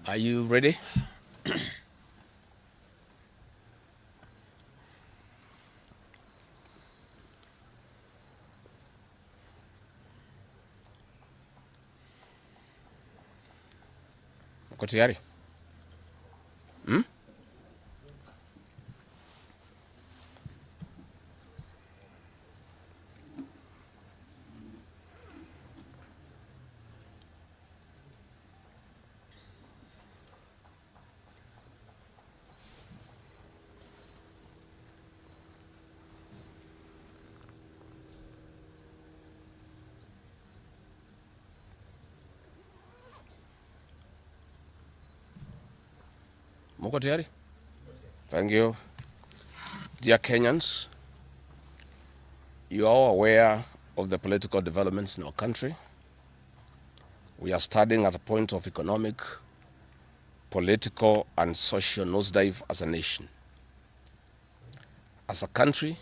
Are you ready? Uko tayari? Muko tayari? Thank you. Dear Kenyans, you are all aware of the political developments in our country. We are standing at a point of economic, political, and social nosedive as a nation. As a country,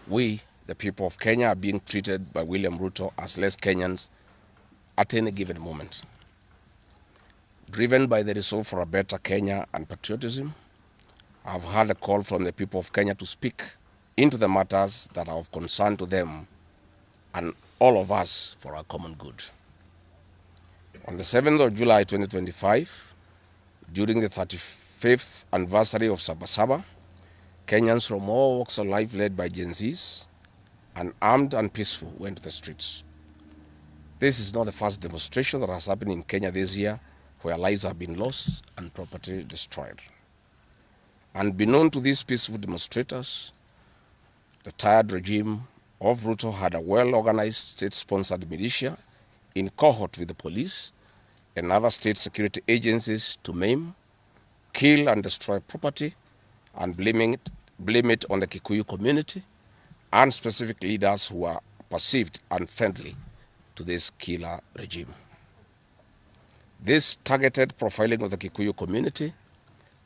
we, the people of Kenya, are being treated by William Ruto as less Kenyans at any given moment. Driven by the resolve for a better Kenya and patriotism, I've heard a call from the people of Kenya to speak into the matters that are of concern to them and all of us for our common good. On the 7th of July 2025, during the 35th anniversary of Sabasaba, Kenyans from all walks of life led by Gen Zs and armed and peaceful went to the streets. This is not the first demonstration that has happened in Kenya this year where lives have been lost and property destroyed. Unbeknown to these peaceful demonstrators, the tired regime of Ruto had a well-organized state-sponsored militia in cohort with the police and other state security agencies to maim, kill and destroy property and blame it on the Kikuyu community and specific leaders who are perceived unfriendly to this killer regime. This targeted profiling of the Kikuyu community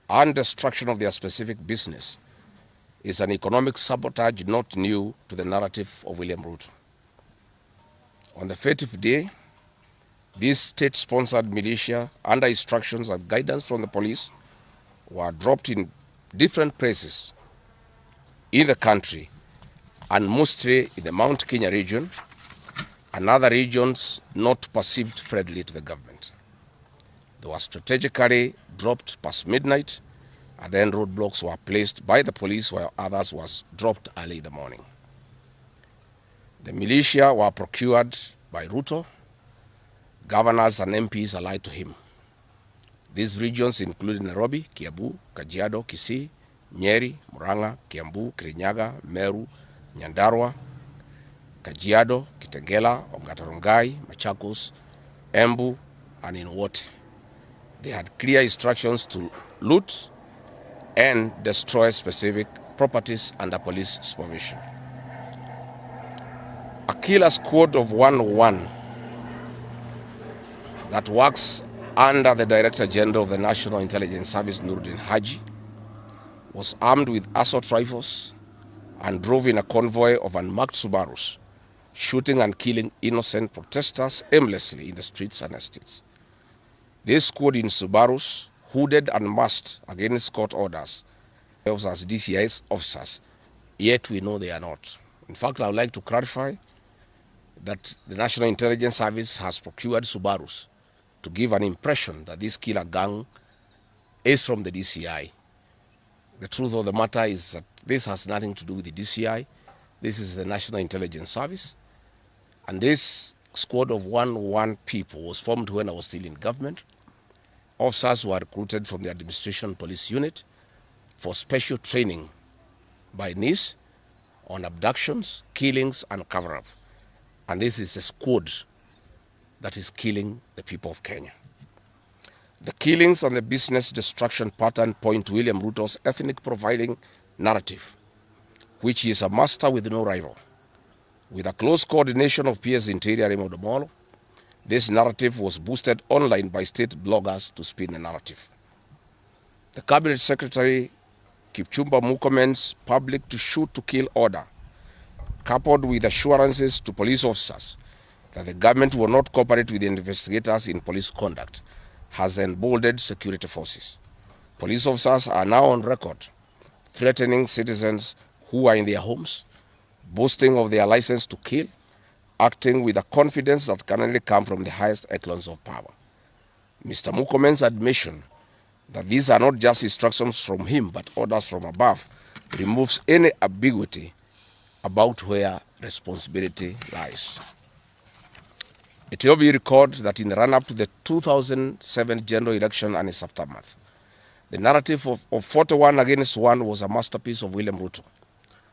and destruction of their specific business is an economic sabotage not new to the narrative of William Ruto. On the 30th day, these state-sponsored militia, under instructions and guidance from the police, were dropped in different places in the country and mostly in the Mount Kenya region and other regions not perceived friendly to the government. They were strategically dropped past midnight, and then roadblocks were placed by the police while others was dropped early in the morning. The militia were procured by Ruto, governors and MPs allied to him. These regions included Nairobi, Kiambu, Kajiado, Kisii, Nyeri, Murang'a, Kiambu, Kirinyaga, Meru, Nyandarua, Kajiado, Kitengela, Ongata Rongai, Machakos, Embu, and in Wote. They had clear instructions to loot and destroy specific properties under police supervision. A killer squad of 101 that works under the Director General of the National Intelligence Service, Nuruddin Haji, was armed with assault rifles and drove in a convoy of unmarked Subarus, shooting and killing innocent protesters aimlessly in the streets and estates. They squad in Subarus, hooded and masked against court orders, as DCI's officers, yet we know they are not. In fact, I would like to clarify that the National Intelligence Service has procured Subarus to give an impression that this killer gang is from the DCI. The truth of the matter is that this has nothing to do with the DCI. This is the National Intelligence Service. And this squad of 101 people was formed when I was still in government. Officers were recruited from the administration police unit for special training by NIS on abductions, killings, and cover-up. And this is a squad that is killing the people of Kenya. The killings and the business destruction pattern point to William Ruto's ethnic profiling narrative, which he is a master with no rival. With a close coordination of PS Interior Raymond Omolo, this narrative was boosted online by state bloggers to spin the narrative. The Cabinet Secretary Kipchumba Murkomen's public to shoot to kill order, coupled with assurances to police officers that the government will not cooperate with the investigators in police conduct, has emboldened security forces. Police officers are now on record threatening citizens who are in their homes, boasting of their license to kill, acting with a confidence that can only come from the highest echelons of power. Mr. Murkomen's admission that these are not just instructions from him but orders from above removes any ambiguity about where responsibility lies. It will be recalled that in the run-up to the 2007 general election and its aftermath, the narrative of 41 against 1 was a masterpiece of William Ruto.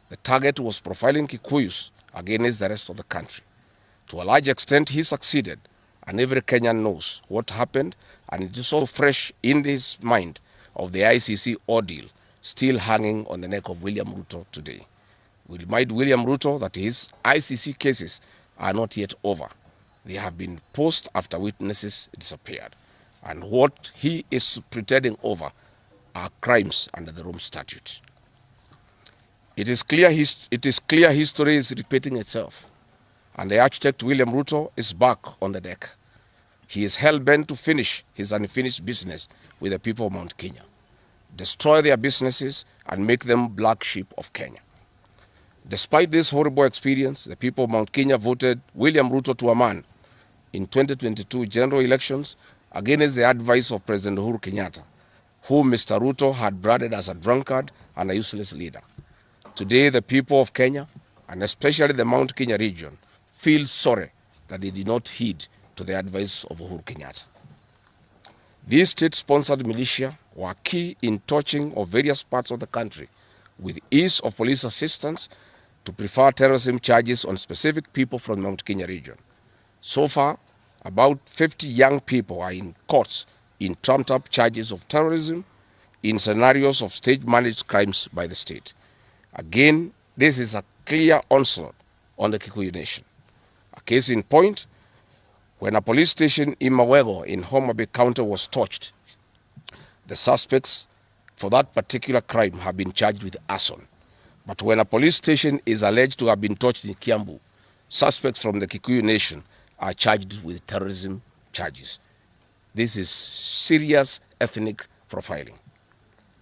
The target was profiling Kikuyus against the rest of the country. To a large extent, he succeeded, and every Kenyan knows what happened, and it is so fresh in his mind of the ICC ordeal still hanging on the neck of William Ruto today. We remind William Ruto that his ICC cases are not yet over. They have been paused after witnesses disappeared, and what he is pretending over are crimes under the Rome Statute. It is clear history is repeating itself, and the architect William Ruto is back on the deck. He is hell-bent to finish his unfinished business with the people of Mount Kenya, destroy their businesses and make them black sheep of Kenya. Despite this horrible experience, the people of Mount Kenya voted William Ruto to a man in 2022 general elections against the advice of President Uhuru Kenyatta, whom Mr. Ruto had branded as a drunkard and a useless leader. Today, the people of Kenya, and especially the Mount Kenya region, feel sorry that they did not heed to the advice of Uhuru Kenyatta. These state-sponsored militia were key in touching of various parts of the country with ease of police assistance to prefer terrorism charges on specific people from the Mount Kenya region. So far, about 50 young people are in courts in trumped-up charges of terrorism in scenarios of stage-managed crimes by the state. Again, this is a clear onslaught on the Kikuyu nation. A case in point, when a police station in Mawego in Homa Bay County was torched, the suspects for that particular crime have been charged with arson. But when a police station is alleged to have been torched in Kiambu, suspects from the Kikuyu nation are charged with terrorism charges. This is serious ethnic profiling.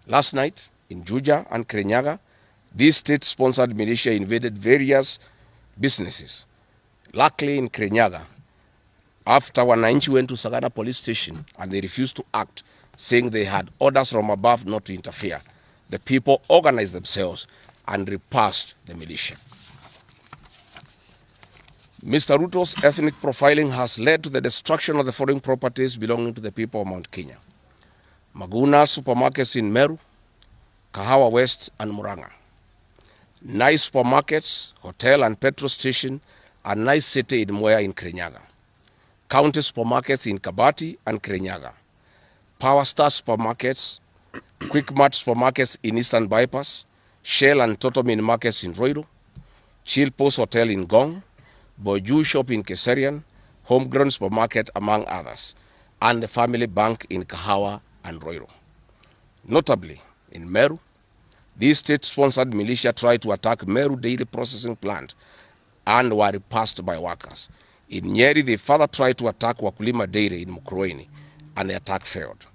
Last night, in Juja and Kirinyaga, these state-sponsored militia invaded various businesses. Luckily, in Kirinyaga, after Wananchi went to Sagana police station and they refused to act, saying they had orders from above not to interfere, the people organized themselves and repulsed the militia. Mr. Ruto's ethnic profiling has led to the destruction of the foreign properties belonging to the people of Mount Kenya. Maguna supermarkets in Meru, Kahawa West and Muranga. Nice supermarkets, hotel and petrol station, and nice city in Mwea in Kirinyaga. County supermarkets in Kabati and Kirinyaga. Power Star supermarkets, Quick Mart supermarkets in Eastern Bypass, Shell and Total Mini markets in Roiro, Chill Post Hotel in Gong, Boju Shop in Keserian, Homegrown Supermarket among others, and the Family Bank in Kahawa and Roiro. Notably, in Meru, these state-sponsored militia tried to attack Meru Dairy Processing Plant and were repulsed by workers. In Nyeri, they further tried to attack Wakulima Dairy in Mukurweini, and the attack failed.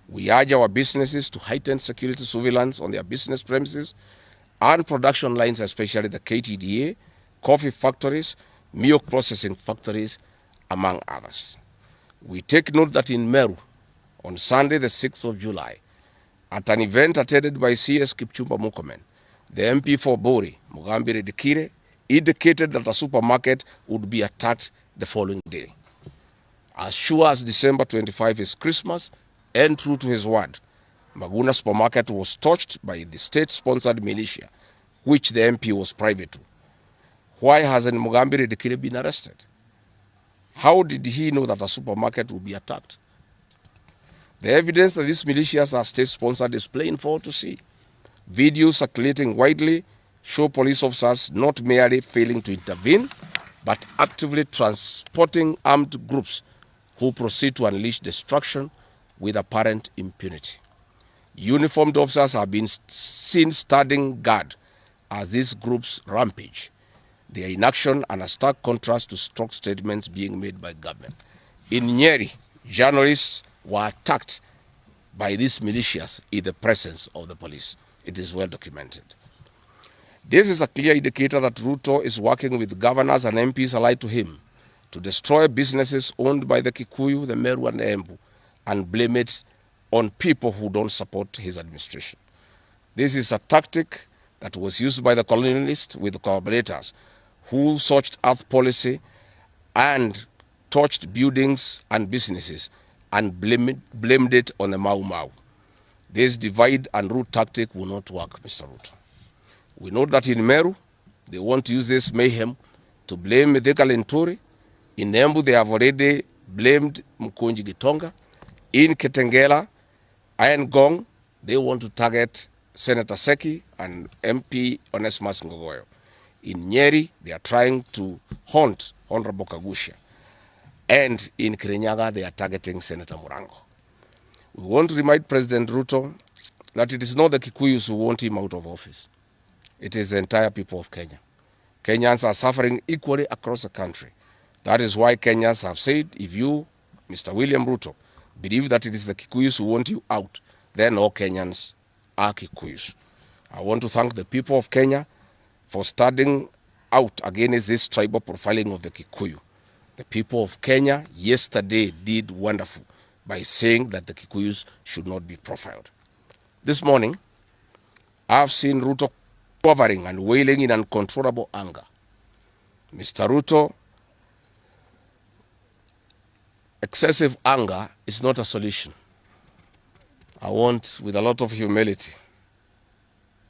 We urge our businesses to heighten security surveillance on their business premises and production lines, especially the KTDA, coffee factories, milk processing factories, among others. We take note that in Meru, on Sunday the 6th of July, at an event attended by CS Kipchumba Murkomen, the MP for Bori, Mugambi Rigathi, indicated that a supermarket would be attacked the following day. As sure as December 25 is Christmas, and true to his word, Maguna supermarket was torched by the state-sponsored militia, which the MP was private to. Why hasn't Mugambi Rigathi been arrested? How did he know that a supermarket would be attacked? The evidence that these militias are state-sponsored is plain for all to see. Videos circulating widely show police officers not merely failing to intervene, but actively transporting armed groups who proceed to unleash destruction with apparent impunity. Uniformed officers have been seen standing guard as these groups rampage. They are in action and a stark contrast to strong statements being made by government. In Nyeri, journalists were attacked by these militias in the presence of the police. It is well documented. This is a clear indicator that Ruto is working with governors and MPs allied to him to destroy businesses owned by the Kikuyu, the Meru, and the Embu, and blame it on people who don't support his administration. This is a tactic that was used by the colonialists with the collaborators who searched earth policy and torched buildings and businesses and blamed it on the Mau Mau. This divide and rule tactic will not work, Mr. Ruto. We know that in Meru, they want to use this mayhem to blame Mithika Linturi. In Embu, they have already blamed Mkunji Gitonga. In Kitengela, Iron Gong, they want to target Senator Seki and MP Onesmus Ngogoyo. In Nyeri, they are trying to haunt Honorable Kagusha. And in Kirinyaga, they are targeting Senator Murango. We want to remind President Ruto that it is not the Kikuyus who want him out of office. It is the entire people of Kenya. Kenyans are suffering equally across the country. That is why Kenyans have said, if you, Mr. William Ruto, believe that it is the Kikuyus who want you out, then all Kenyans are Kikuyus. I want to thank the people of Kenya for standing out against this tribal profiling of the Kikuyu. The people of Kenya yesterday did wonderful by saying that the Kikuyus should not be profiled. This morning, I've seen Ruto quivering and wailing in uncontrollable anger. Mr. Ruto, excessive anger is not a solution. I want, with a lot of humility,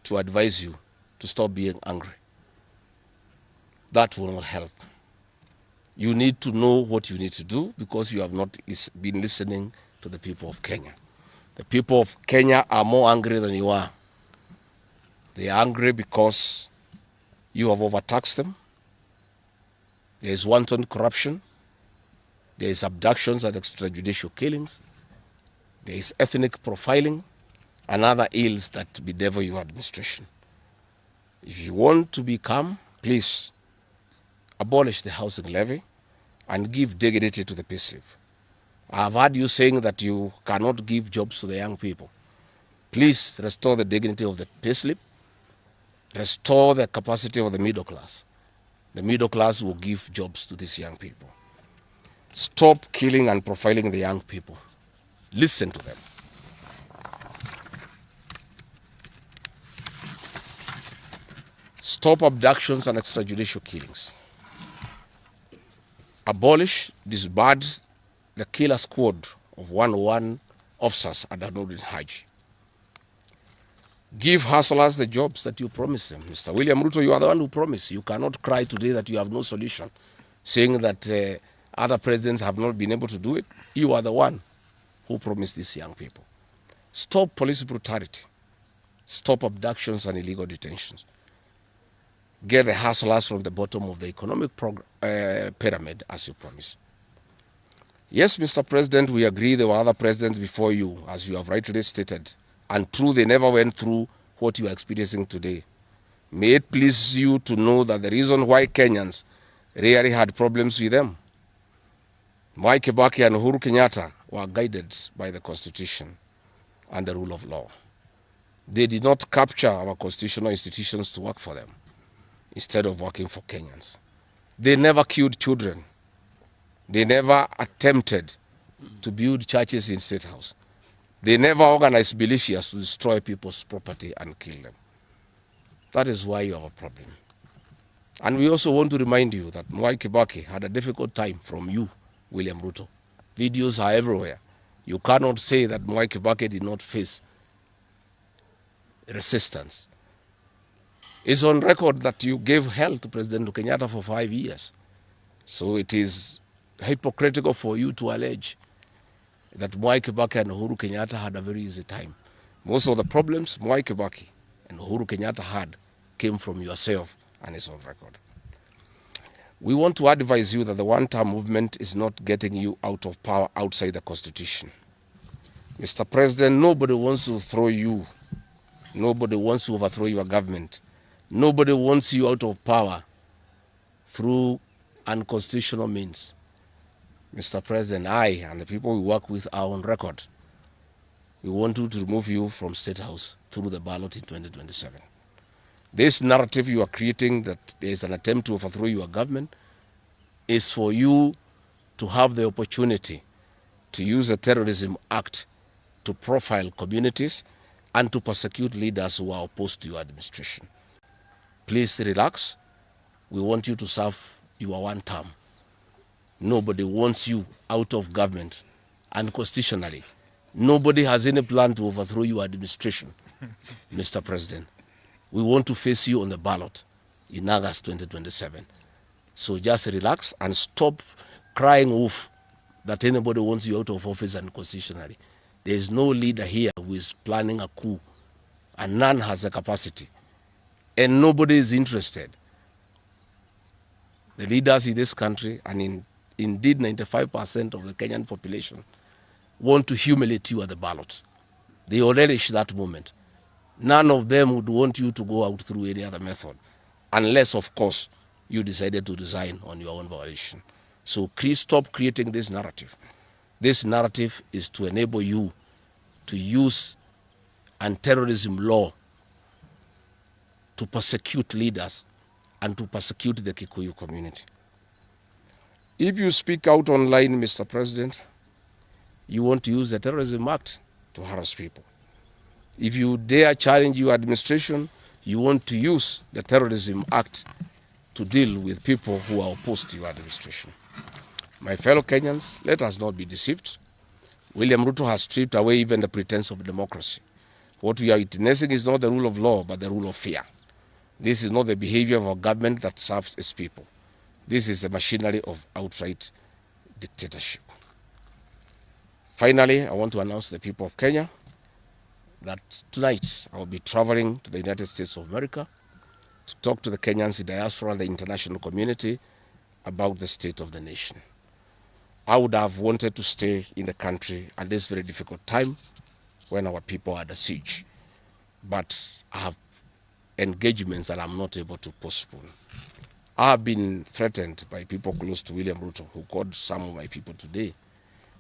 to advise you to stop being angry. That will not help. You need to know what you need to do because you have not been listening to the people of Kenya. The people of Kenya are more angry than you are. They are angry because you have overtaxed them. There is wanton corruption. There is abductions and extrajudicial killings. There is ethnic profiling and other ills that bedevil your administration. If you want to be calm, please abolish the housing levy and give dignity to the payslip. I have heard you saying that you cannot give jobs to the young people. Please restore the dignity of the payslip. Restore the capacity of the middle class. The middle class will give jobs to these young people. Stop killing and profiling the young people. Listen to them. Stop abductions and extrajudicial killings. Abolish, disband the killer squad of 101 officers at Danudin Haji. Give hustlers the jobs that you promised them. Mr. William Ruto, you are the one who promised. You cannot cry today that you have no solution, saying that other presidents have not been able to do it. You are the one who promised these young people. Stop police brutality. Stop abductions and illegal detentions. Get the hustlers from the bottom of the economic pyramid as you promised. Yes, Mr. President, we agree there were other presidents before you, as you have rightly stated. And true, they never went through what you are experiencing today. May it please you to know that the reason why Kenyans rarely had problems with them, Mwai Kibaki and Uhuru Kenyatta were guided by the Constitution and the rule of law. They did not capture our constitutional institutions to work for them, instead of working for Kenyans. They never killed children. They never attempted to build churches in State House. They never organized militias to destroy people's property and kill them. That is why you have a problem. And we also want to remind you that Mwai Kibaki had a difficult time from you, William Ruto. Videos are everywhere. You cannot say that Mwai Kibaki did not face resistance. It's on record that you gave hell to President Kenyatta for 5 years. So it is hypocritical for you to allege that Mwai Kibaki and Uhuru Kenyatta had a very easy time. Most of the problems Mwai Kibaki and Uhuru Kenyatta had came from yourself, and it's on record. We want to advise you that the one-term movement is not getting you out of power outside the Constitution. Mr. President, nobody wants to throw you. Nobody wants to overthrow your government. Nobody wants you out of power through unconstitutional means. Mr. President, I and the people we work with are on record. We want to remove you from State House through the ballot in 2027. This narrative you are creating that there is an attempt to overthrow your government is for you to have the opportunity to use the Terrorism Act to profile communities and to persecute leaders who are opposed to your administration. Please relax. We want you to serve your one term. Nobody wants you out of government, and constitutionally, nobody has any plan to overthrow your administration, Mr. President. We want to face you on the ballot in August 2027. So just relax and stop crying wolf that anybody wants you out of office unconstitutionally. There is no leader here who is planning a coup, and none has the capacity. And nobody is interested. The leaders in this country, and indeed 95% of the Kenyan population, want to humiliate you at the ballot. They relish that moment. None of them would want you to go out through any other method, unless, of course, you decided to resign on your own volition. So please stop creating this narrative. This narrative is to enable you to use anti-terrorism law to persecute leaders and to persecute the Kikuyu community. If you speak out online, Mr. President, you want to use the Terrorism Act to harass people. If you dare challenge your administration, you want to use the Terrorism Act to deal with people who are opposed to your administration. My fellow Kenyans, let us not be deceived. William Ruto has stripped away even the pretense of democracy. What we are witnessing is not the rule of law, but the rule of fear. This is not the behavior of a government that serves its people. This is the machinery of outright dictatorship. Finally, I want to announce to the people of Kenya that tonight I will be traveling to the United States of America to talk to the Kenyans in diaspora and the international community about the state of the nation. I would have wanted to stay in the country at this very difficult time when our people are under siege, but I have engagements that I'm not able to postpone. I have been threatened by people close to William Ruto, who called some of my people today,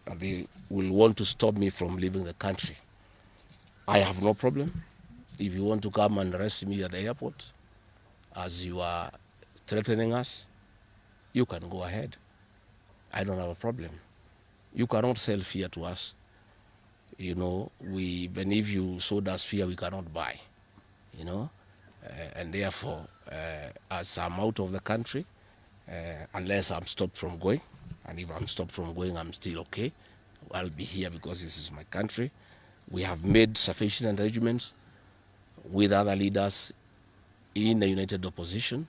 that they will want to stop me from leaving the country. I have no problem. If you want to come and arrest me at the airport, as you are threatening us, you can go ahead. I don't have a problem. You cannot sell fear to us. You know, even if you sold us fear, we cannot buy. You know, and therefore, as I'm out of the country, unless I'm stopped from going, and if I'm stopped from going, I'm still okay. I'll be here because this is my country. We have made sufficient arrangements with other leaders in the united opposition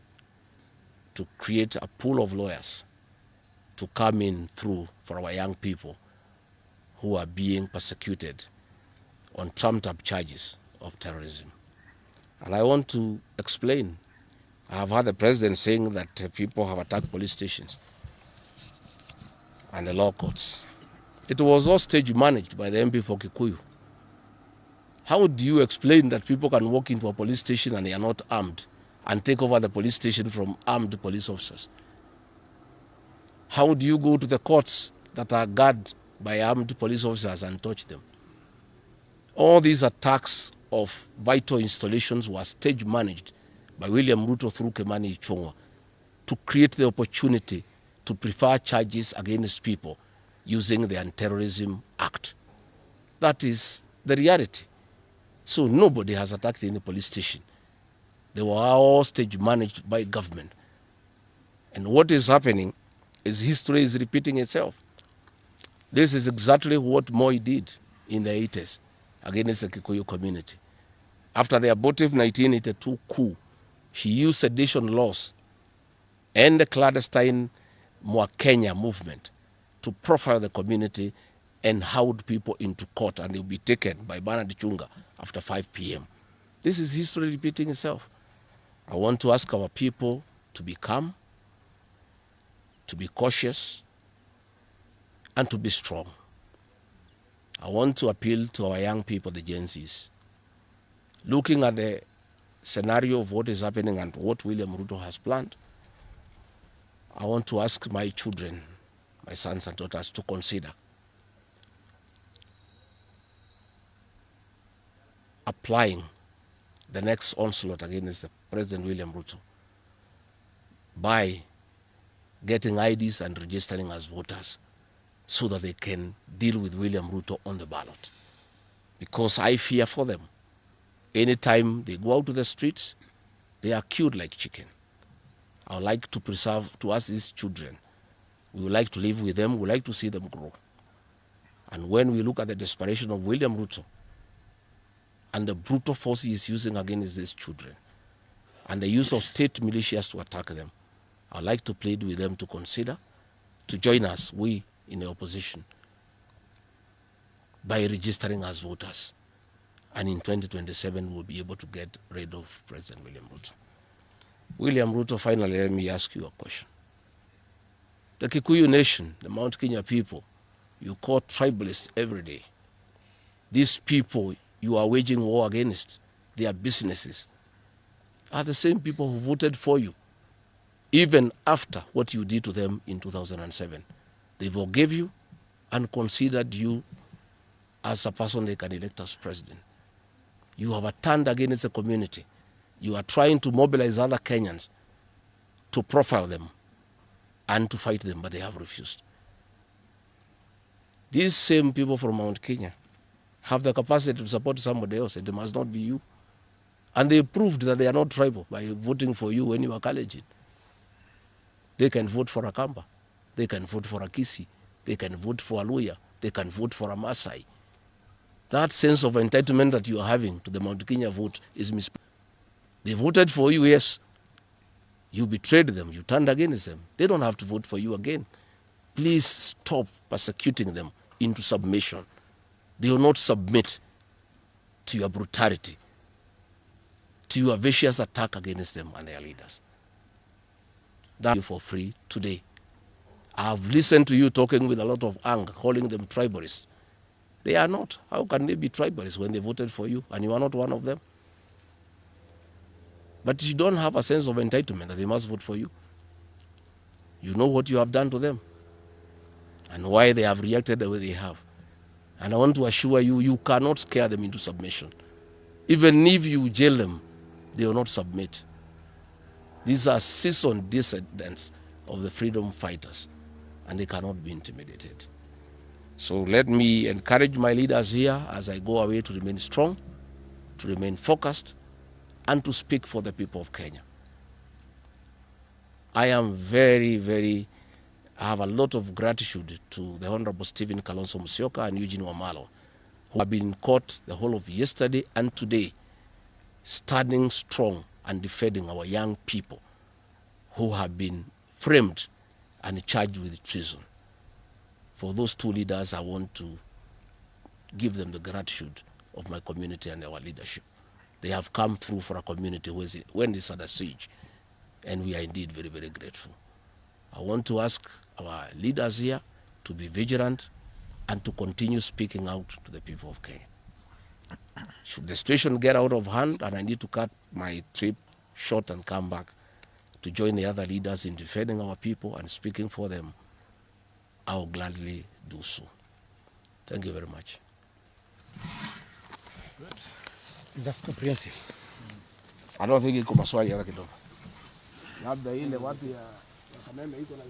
to create a pool of lawyers to come in through for our young people who are being persecuted on trumped-up charges of terrorism. And I want to explain. I have heard the president saying that people have attacked police stations and the law courts. It was all stage managed by the MP for Kikuyu. How do you explain that people can walk into a police station and they are not armed and take over the police station from armed police officers? How do you go to the courts that are guarded by armed police officers and touch them? All these attacks of vital installations were stage managed by William Ruto through Kimani Ichung'wah to create the opportunity to prefer charges against people using the Anti-Terrorism Act. That is the reality. So nobody has attacked any police station. They were all stage managed by government. And what is happening is history is repeating itself. This is exactly what Moi did in the 80s against the Kikuyu community. After the abortive 1982 coup, he used sedition laws and the clandestine Mwa Kenya movement to profile the community and hold people into court, and they'll be taken by Bernard Chunga after 5 p.m. This is history repeating itself. I want to ask our people to be calm, to be cautious, and to be strong. I want to appeal to our young people, the Gen Zs. Looking at the scenario of what is happening and what William Ruto has planned, I want to ask my children my sons and daughters, to consider applying the next onslaught against the President William Ruto by getting IDs and registering as voters so that they can deal with William Ruto on the ballot. Because I fear for them. Anytime they go out to the streets, they are killed like chicken. I would like to preserve to us these children. We would like to live with them. We would like to see them grow. And when we look at the desperation of William Ruto and the brutal force he is using against these children and the use of state militias to attack them, I would like to plead with them to consider, to join us, we in the opposition, by registering as voters. And in 2027, we'll be able to get rid of President William Ruto. William Ruto, finally, let me ask you a question. The Kikuyu nation, the Mount Kenya people, you call tribalists every day. These people you are waging war against, their businesses, are the same people who voted for you, even after what you did to them in 2007. They forgave you and considered you as a person they can elect as president. You have turned against the community. You are trying to mobilize other Kenyans to profile them and to fight them, but they have refused. These same people from Mount Kenya have the capacity to support somebody else. It must not be you. And they proved that they are not tribal by voting for you when you are Kalenjin. They can vote for a Kamba. They can vote for a Kisi. They can vote for a Luya. They can vote for a Maasai. That sense of entitlement that you are having to the Mount Kenya vote is misplaced. They voted for you, yes. You betrayed them. You turned against them. They don't have to vote for you again. Please stop persecuting them into submission. They will not submit to your brutality, to your vicious attack against them and their leaders. That you for free today. I have listened to you talking with a lot of anger, calling them tribalists. They are not. How can they be tribalists when they voted for you and you are not one of them? But you don't have a sense of entitlement that they must vote for you. You know what you have done to them and why they have reacted the way they have. And I want to assure you, you cannot scare them into submission. Even if you jail them, they will not submit. These are seasoned descendants of the freedom fighters, and they cannot be intimidated. So let me encourage my leaders here as I go away to remain strong, to remain focused, and to speak for the people of Kenya. I am I have a lot of gratitude to the Honorable Stephen Kalonzo Musyoka and Eugene Wamalwa, who have been in court the whole of yesterday and today, standing strong and defending our young people who have been framed and charged with treason. For those two leaders, I want to give them the gratitude of my community and our leadership. They have come through for a community when it's under siege, and we are indeed very grateful. I want to ask our leaders here to be vigilant and to continue speaking out to the people of Kenya. Should the situation get out of hand and I need to cut my trip short and come back to join the other leaders in defending our people and speaking for them, I will gladly do so. Thank you very much. Good. That's comprehensive. I don't think iko maswali hata kidogo. Labda ile watu ya Kameme iko na